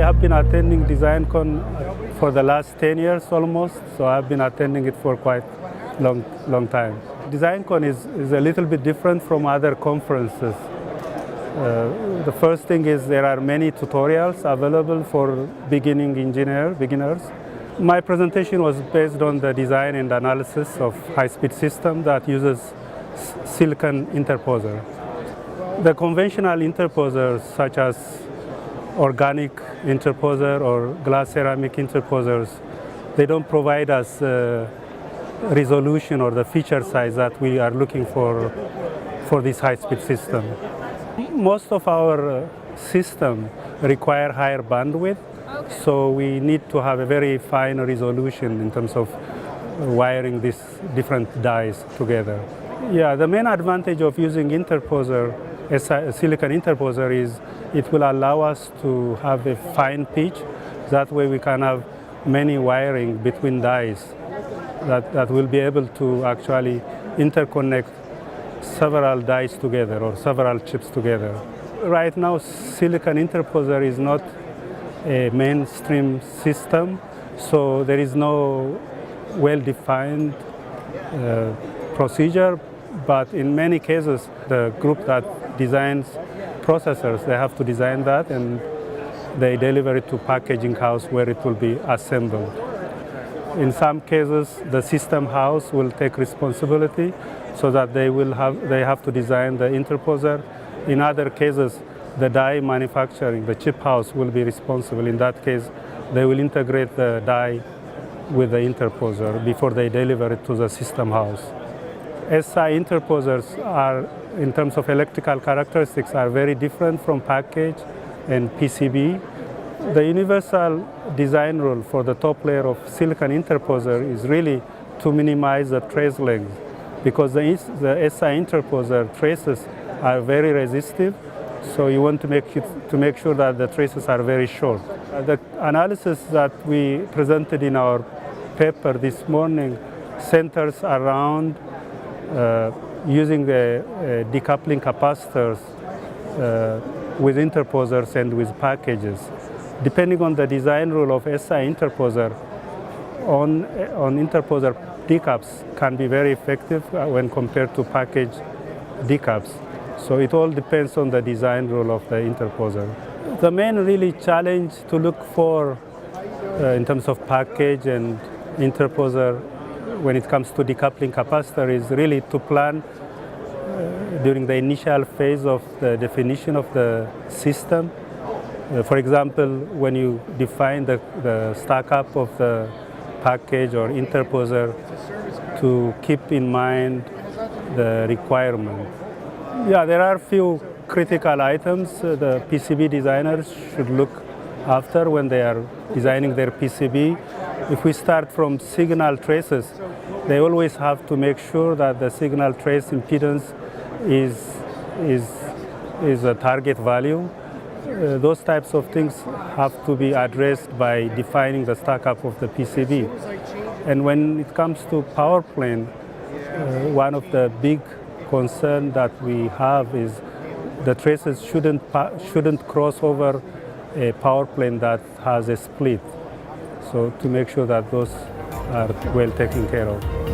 have been attending DesignCon for the last 10 years almost, so I've been attending it for quite long time. DesignCon is a little bit different from other conferences. The first thing is there are many tutorials available for beginners. My presentation was based on the design and analysis of high-speed system that uses silicon interposer. The conventional interposers, such as organic interposer or glass ceramic interposers, they don't provide us resolution or the feature size that we are looking for this high-speed system. Most of our system require higher bandwidth, so we need to have a very fine resolution in terms of wiring these different dies together. Yeah, the main advantage of using interposer, a silicon interposer, is it will allow us to have a fine pitch. That way we can have many wiring between dies that will be able to actually interconnect several dies together or several chips together. Right now, silicon interposer is not a mainstream system, so there is no well-defined procedure, but in many cases, the group that designs processors, they have to design that and they deliver it to packaging house where it will be assembled. In some cases, the system house will take responsibility so that they have to design the interposer. In other cases, the die manufacturing, the chip house, will be responsible. In that case, they will integrate the die with the interposer before they deliver it to the system house. SI interposers are, in terms of electrical characteristics, are very different from package and PCB. The universal design rule for the top layer of silicon interposer is really to minimize the trace length, because the SI interposer traces are very resistive, so you want to make sure that the traces are very short. The analysis that we presented in our paper this morning centers around using the decoupling capacitors with interposers and with packages. Depending on the design rule of SI interposer, on interposer decaps can be very effective when compared to package decaps. So it all depends on the design rule of the interposer. The main really challenge to look for in terms of package and interposer when it comes to decoupling capacitor is really to plan during the initial phase of the definition of the system. For example, when you define the stack up of the package or interposer, to keep in mind the requirement. Yeah, there are a few critical items the PCB designers should look after when they are designing their PCB. If we start from signal traces, they always have to make sure that the signal trace impedance is a target value. Those types of things have to be addressed by defining the stack up of the PCB. And when it comes to power plane, one of the big concerns that we have is the traces shouldn't cross over a power plane that has a split. So to make sure that those are well taken care of.